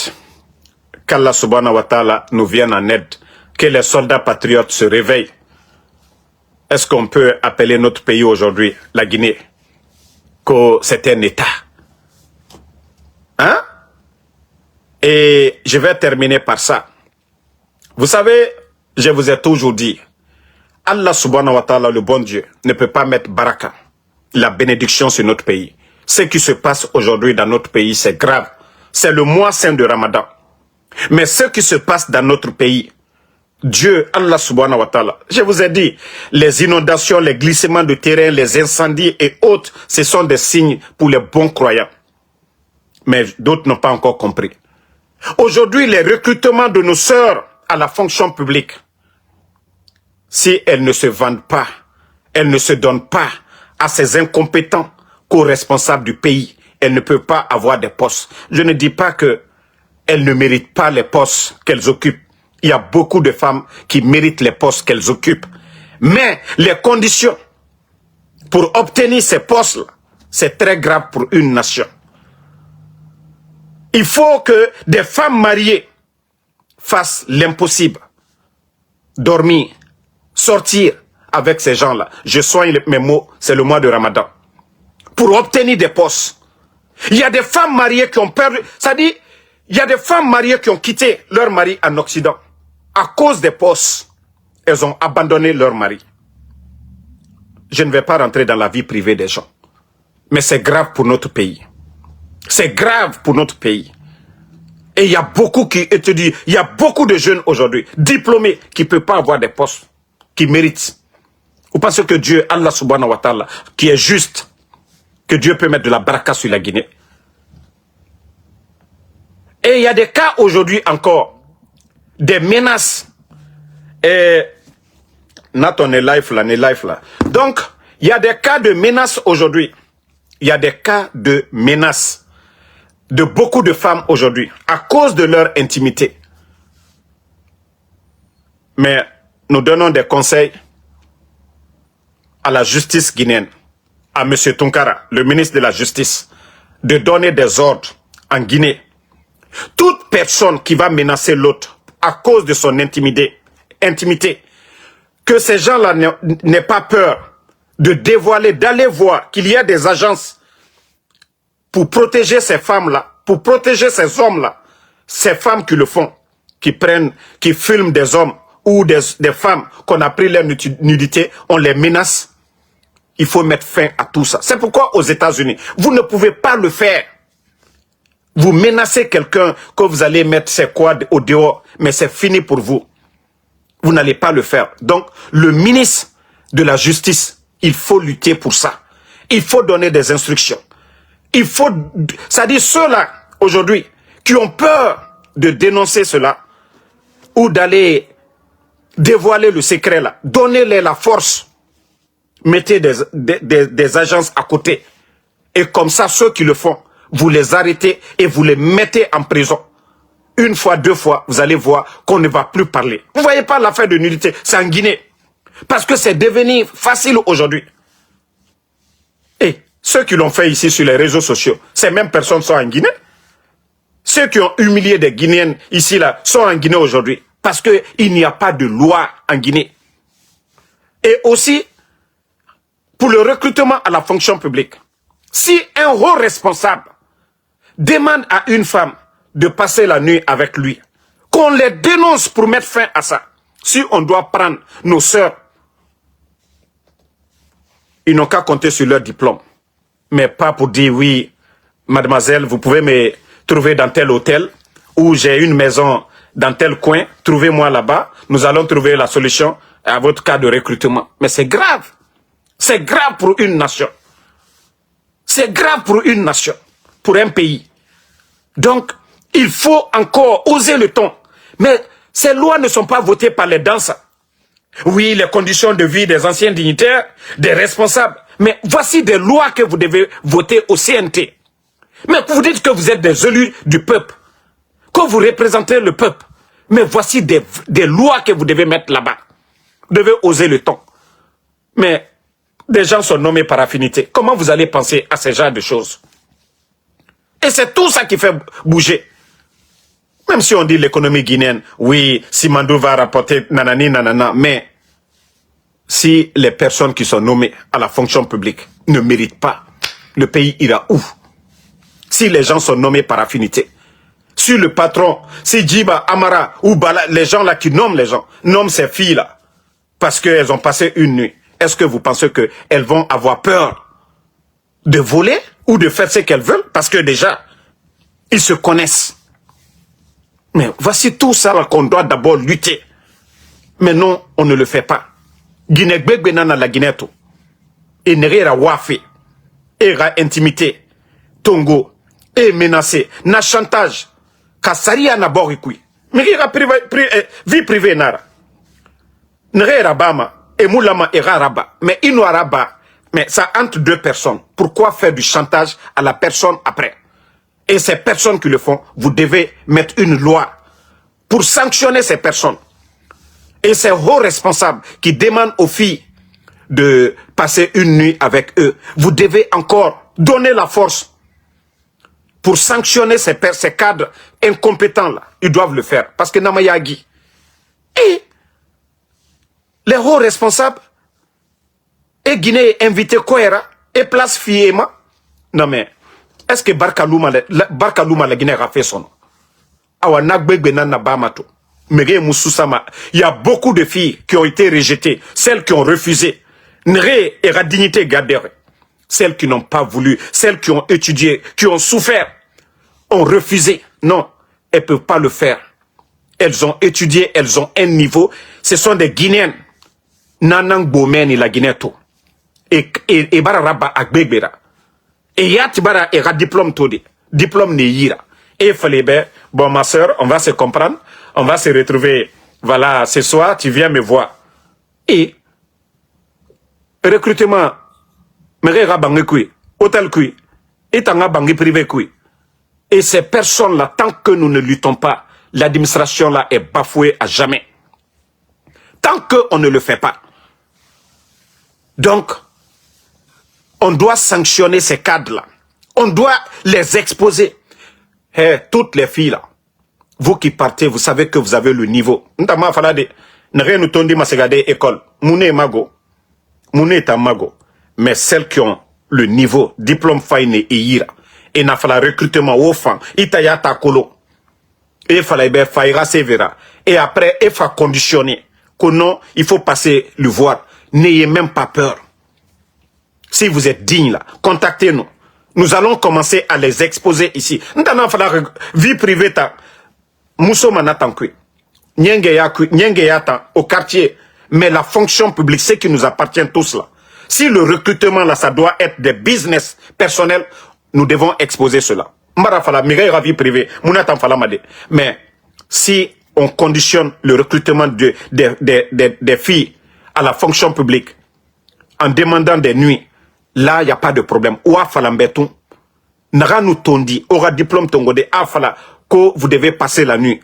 Qu'Allah subhanahu wa ta'ala nous vienne en aide. Que les soldats patriotes se réveillent. Est-ce qu'on peut appeler notre pays aujourd'hui, la Guinée, que c'est un État? Hein? Et je vais terminer par ça. Vous savez, je vous ai toujours dit, Allah subhanahu wa ta'ala, le bon Dieu, ne peut pas mettre baraka, la bénédiction sur notre pays. Ce qui se passe aujourd'hui dans notre pays, c'est grave. C'est le mois saint de Ramadan. Mais ce qui se passe dans notre pays, Dieu, Allah subhanahu wa ta'ala, je vous ai dit, les inondations, les glissements de terrain, les incendies et autres, ce sont des signes pour les bons croyants. Mais d'autres n'ont pas encore compris. Aujourd'hui, les recrutements de nos sœurs à la fonction publique, si elles ne se vendent pas, elles ne se donnent pas à ces incompétents co-responsables du pays, elles ne peuvent pas avoir des postes. Je ne dis pas qu'elles ne méritent pas les postes qu'elles occupent. Il y a beaucoup de femmes qui méritent les postes qu'elles occupent. Mais les conditions pour obtenir ces postes-là, c'est très grave pour une nation. Il faut que des femmes mariées fassent l'impossible. Dormir, sortir avec ces gens-là. Je soigne mes mots, c'est le mois de Ramadan. Pour obtenir des postes. Il y a des femmes mariées qui ont perdu, c'est-à-dire, il y a des femmes mariées qui ont quitté leur mari en Occident. À cause des postes, elles ont abandonné leur mari. Je ne vais pas rentrer dans la vie privée des gens. Mais c'est grave pour notre pays. C'est grave pour notre pays. Et il y a beaucoup qui étudient, il y a beaucoup de jeunes aujourd'hui, diplômés, qui ne peuvent pas avoir des postes, qui méritent. Ou parce que Dieu, Allah subhanahu wa ta'ala, qui est juste, que Dieu peut mettre de la baraka sur la Guinée. Et il y a des cas aujourd'hui encore, des menaces. Et Nathan est live là. Donc, il y a des cas de menaces aujourd'hui. Il y a des cas de menaces de beaucoup de femmes aujourd'hui à cause de leur intimité. Mais nous donnons des conseils à la justice guinéenne, à M. Tunkara, le ministre de la Justice, de donner des ordres en Guinée. Toute personne qui va menacer l'autre à cause de son intimité, que ces gens-là n'aient pas peur de dévoiler, d'aller voir qu'il y a des agences pour protéger ces femmes-là, pour protéger ces hommes-là, ces femmes qui le font, qui filment des hommes ou des femmes qu'on a pris leur nudité, on les menace. Il faut mettre fin à tout ça. C'est pourquoi aux États-Unis, vous ne pouvez pas le faire. Vous menacez quelqu'un que vous allez mettre ses quads au dehors, mais c'est fini pour vous. Vous n'allez pas le faire. Donc, le ministre de la Justice, il faut lutter pour ça. Il faut donner des instructions. Il faut, c'est-à-dire ceux-là, aujourd'hui, qui ont peur de dénoncer cela, ou d'aller dévoiler le secret là, donnez-les la force. Mettez des agences à côté. Et comme ça, ceux qui le font, vous les arrêtez et vous les mettez en prison. Une fois, deux fois, vous allez voir qu'on ne va plus parler. Vous voyez pas l'affaire de nullité, c'est en Guinée. Parce que c'est devenu facile aujourd'hui. Et ceux qui l'ont fait ici sur les réseaux sociaux, ces mêmes personnes sont en Guinée. Ceux qui ont humilié des Guinéennes ici, là, sont en Guinée aujourd'hui. Parce qu'il n'y a pas de loi en Guinée. Et aussi, pour le recrutement à la fonction publique, si un haut responsable demande à une femme de passer la nuit avec lui, qu'on les dénonce pour mettre fin à ça. Si on doit prendre nos sœurs, ils n'ont qu'à compter sur leur diplôme. Mais pas pour dire, oui, mademoiselle, vous pouvez me trouver dans tel hôtel, ou j'ai une maison dans tel coin, trouvez-moi là-bas, nous allons trouver la solution à votre cas de recrutement. Mais c'est grave. C'est grave pour une nation. C'est grave pour une nation, pour un pays. Donc, il faut encore oser le ton. Mais ces lois ne sont pas votées par les danseurs. Oui, les conditions de vie des anciens dignitaires, des responsables. Mais voici des lois que vous devez voter au CNT. Mais vous dites que vous êtes des élus du peuple, que vous représentez le peuple. Mais voici des lois que vous devez mettre là-bas. Vous devez oser le ton. Mais des gens sont nommés par affinité. Comment vous allez penser à ce genre de choses? Et c'est tout ça qui fait bouger. Même si on dit l'économie guinéenne, oui, Simandou va rapporter nanani nanana, mais si les personnes qui sont nommées à la fonction publique ne méritent pas, le pays ira où? Si les gens sont nommés par affinité, si le patron, si Djiba, Amara ou Bala, les gens là qui nomment les gens, nomment ces filles là, parce qu'elles ont passé une nuit, est-ce que vous pensez qu'elles vont avoir peur de voler ou de faire ce qu'elles veulent? Parce que déjà, ils se connaissent. Mais voici tout ça qu'on doit d'abord lutter. Mais non, on ne le fait pas. Guinée Gbegbenana la Guinée tout. Et n'era wafé. Era intimité. Tongo. Et menacé. Na chantage. Kassaria na borikui. Mais il vie privée nara. N'era bama. Et moulama era raba. Mais ino raba. Mais ça entre deux personnes. Pourquoi faire du chantage à la personne après? Et ces personnes qui le font, vous devez mettre une loi pour sanctionner ces personnes. Et ces hauts responsables qui demandent aux filles de passer une nuit avec eux, vous devez encore donner la force pour sanctionner ces cadres incompétents-là. Ils doivent le faire. Parce que Namayagi. Et les hauts responsables, et Guinée invité Koera, et place Fiema. Non mais, est-ce que Barkalouma la Guinée a fait son nom? Il y a beaucoup de filles qui ont été rejetées, celles qui ont refusé. Nré et la dignité gardée. Celles qui n'ont pas voulu, celles qui ont étudié, qui ont souffert, ont refusé. Non, elles ne peuvent pas le faire. Elles ont étudié, elles ont un niveau. Ce sont des Guinéennes. Nanang Bomeni la Guinée tout. Et Bararaba Agbegbera. Et Yatibara et diplôme todi. Diplôme ne yira. Et il fallait bien, bon ma soeur, on va se comprendre. On va se retrouver, voilà, ce soir, tu viens me voir. Et recrutement, merera bangi kui, hôtel kui, et tanga bangi privé kui. Et ces personnes-là, tant que nous ne luttons pas, l'administration là est bafouée à jamais. Tant qu'on ne le fait pas. Donc, on doit sanctionner ces cadres-là. On doit les exposer. Hey, toutes les filles là, vous qui partez, vous savez que vous avez le niveau. Ntama falade, n'ré nous tondi masegade école. Mouné mago, mouné ta mago. Mais celles qui ont le niveau, diplôme faine et ira, et n'a fallu recrutement au fan, itaya ta kolo. Et fallait bien faira sévéra. Et après, il faut conditionner. Que non, il faut passer le voir. N'ayez même pas peur. Si vous êtes digne là, contactez-nous. Nous allons commencer à les exposer ici. Nous allons faire vie privée ta Mousso Manatankui. Nyengeyata au quartier. Mais la fonction publique, c'est qui nous appartient tous là. Si le recrutement là, ça doit être des business personnels, nous devons exposer cela. Vie privée, mais si on conditionne le recrutement des filles à la fonction publique en demandant des nuits, là, il n'y a pas de problème. Ouah falambetou, Nara nous tondi, aura diplôme tongode, afala, que vous devez passer la nuit.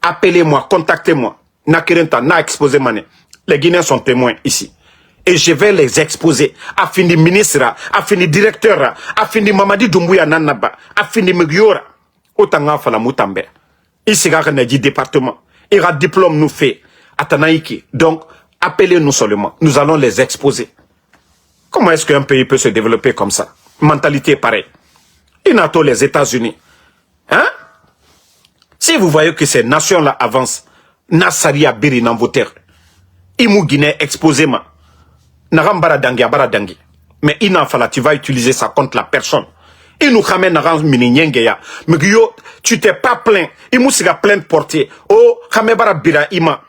Appelez-moi, contactez-moi. Na kirenta, na exposé mané. Les Guinéens sont témoins ici. Et je vais les exposer. Afini ministre, afini directeur, afini Mamadi Doumbouya Nanaba, afini Mugiora. Otanga fala mutambe. Ici, il y a un département. Il y a un diplôme nous fait. Atanaïki. Donc, appelez-nous seulement. Nous allons les exposer. Comment est-ce qu'un pays peut se développer comme ça? Mentalité pareille. Il n'a pas les États-Unis. Hein? Si vous voyez que ces nations-là avancent, Nassari Abiri dans vos terres. Imou Guinée exposément. Narambara dangi, abara dangi. Mais il n'en fallait, tu vas utiliser ça contre la personne. Il nous ramène Naram Mininyengea. Mais yo, tu t'es pas plaint. Il m'a siga plainte portée. Oh, Hamebara Bira Ima.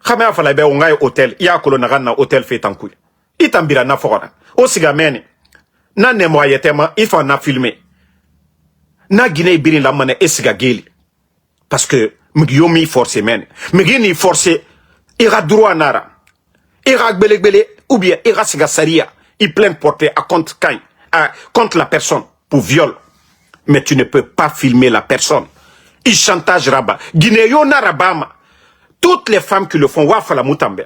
Hamea fallait be ongaye hôtel. Il y a colonara na hôtel fait en couille. Il t'ambira na fora. Oh, siga meni. Na ne moyetema, il faut en filmer. Na Guinée birin la mane esiga geli. Parce que, m'gyo mi forcé men. M'gyo ni forcé. Ira droit nara. Ira gbele ou bien ira siga saria. Il plainte portée à contre Kain. Contre la personne pour viol. Mais tu ne peux pas filmer la personne. Il chantage Rabat. Guinéo na Rabama. Toutes les femmes qui le font, wafala mutambe.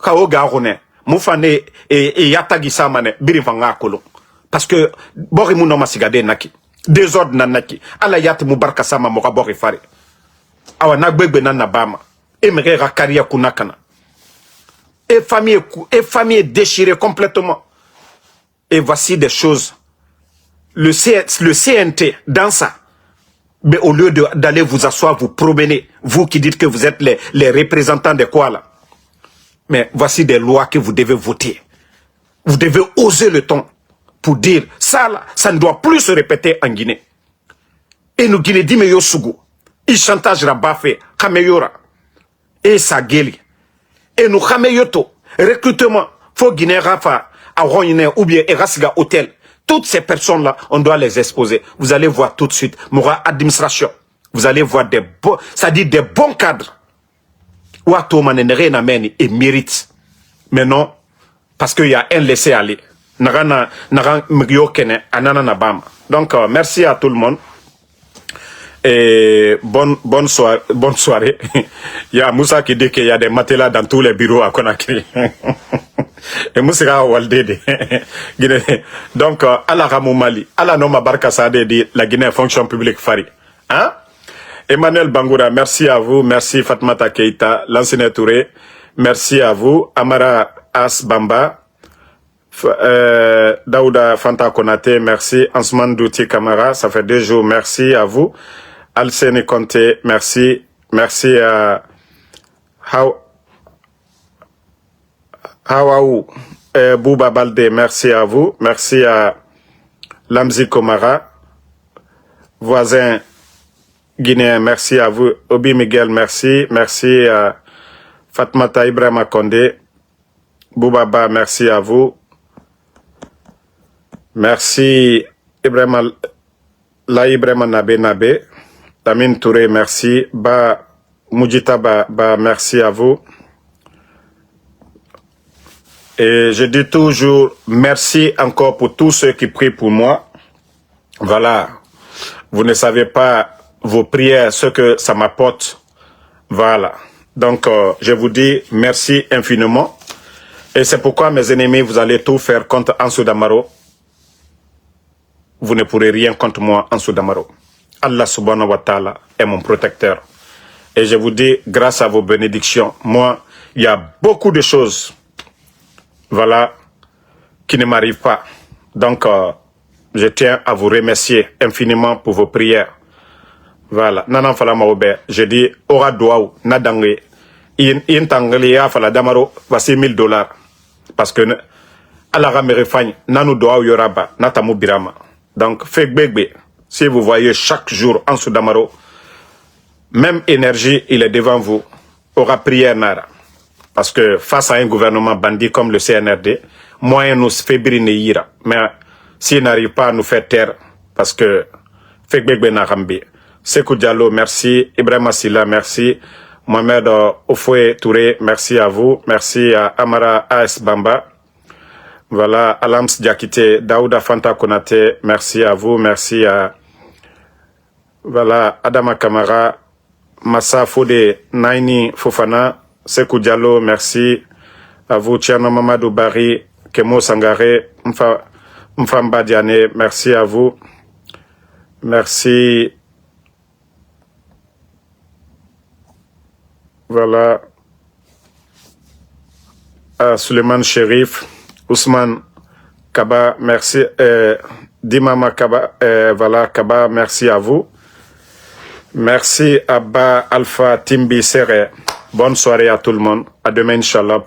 Kaoga Rone. Moufane et Yatagi Samane. Birifanga Kolon. Parce que, Borimuno Masigade Naki. Désordre Nanaki. Ala Yat Moubarka Sama Morabori Fare. Awa Nagbebe Nanabama. Et Mrera Karia Kunakana. Et famille déchirée complètement. Et voici des choses. Le CNT, dans ça, mais au lieu d'aller vous asseoir, vous promener, vous qui dites que vous êtes les représentants de quoi là, mais voici des lois que vous devez voter. Vous devez oser le ton pour dire, ça là, ça ne doit plus se répéter en Guinée. Et nous Guinée dit, mais yo sougou, il chantage Rabafé, Kameyora, et Sageli. Et nous Kameyoto, recrutement, faut Guinée Rafa, à Royne ou bien Erasiga Hôtel. Toutes ces personnes-là, on doit les exposer. Vous allez voir tout de suite. Moura administration. Vous allez voir des bons, c'est-à-dire des bons cadres. Ouato manenere na meni et mérite. Mais non, parce qu'il y a un laissé-aller. Naran mgyo kene anana na bama. Donc, merci à tout le monde. Et bonne soirée. Il y a Moussa qui dit qu'il y a des matelas dans tous les bureaux à Conakry. Et Moussa Waldede. Donc, à la Ramoumali, à la Noma Barkassade dit la Guinée fonction publique Fari. Hein? Emmanuel Bangoura, merci à vous. Merci Fatmata Keita, l'ancien Touré. Merci à vous. Amara Asbamba. Daouda Fanta Konate, merci. Ansman Douti Kamara, ça fait 2 jours. Merci à vous. Alsene Conte, merci. Merci à Hawaou Bouba Balde, merci à vous. Merci à Lamzi Komara, voisin guinéen, merci à vous. Obi Miguel, merci. Merci à Fatmata Ibrahima Kondé. Boubaba, merci à vous. Merci Ibrahima Nabe. Tamine Touré, merci. Moudjita merci à vous. Et je dis toujours merci encore pour tous ceux qui prient pour moi. Voilà. Vous ne savez pas vos prières, ce que ça m'apporte. Voilà. Donc, je vous dis merci infiniment. Et c'est pourquoi, mes ennemis, vous allez tout faire contre Ansou Damaro. Vous ne pourrez rien contre moi, Ansou Damaro. Allah subhanahu wa ta'ala est mon protecteur. Et je vous dis, grâce à vos bénédictions, moi, il y a beaucoup de choses, voilà, qui ne m'arrivent pas. Donc, je tiens à vous remercier infiniment pour vos prières. Voilà. Nanan fala maobe. Je dis, ora douaou, nadangé. In tangli ya fala damaro, voici $1000. Parce que Alara Merefagne, Nanou Doa Yoraba, Natamu Birama. Donc, Fegbegbe, si vous voyez chaque jour en Soudamaro, même énergie, il est devant vous, aura prière Nara. Parce que face à un gouvernement bandit comme le CNRD, moyen nous fébrile ira. Mais s'il n'arrive pas à nous faire taire, parce que Fegbegbe Narambi, Sekou Diallo, merci. Ibrahim Silla, merci. Mohamed Ofoe Touré, merci à vous. Merci à Amara AS Bamba. Voilà, Alams Diakite, Daouda Fanta Konate, merci à vous. Merci à voilà, Adama Kamara, Massa Fode, Naini Fofana, Sekou Diallo, merci à vous. Tcherno Mamadou Bari, Kemo Sangare, Mfamba Diane, merci à vous. Merci. Voilà. Suleiman Sherif, Ousmane Kaba, merci. Dimama Kaba, voilà, Kaba, merci à vous. Merci Abba Alpha Timbi Serre. Bonne soirée à tout le monde. À demain, Inch'Allah.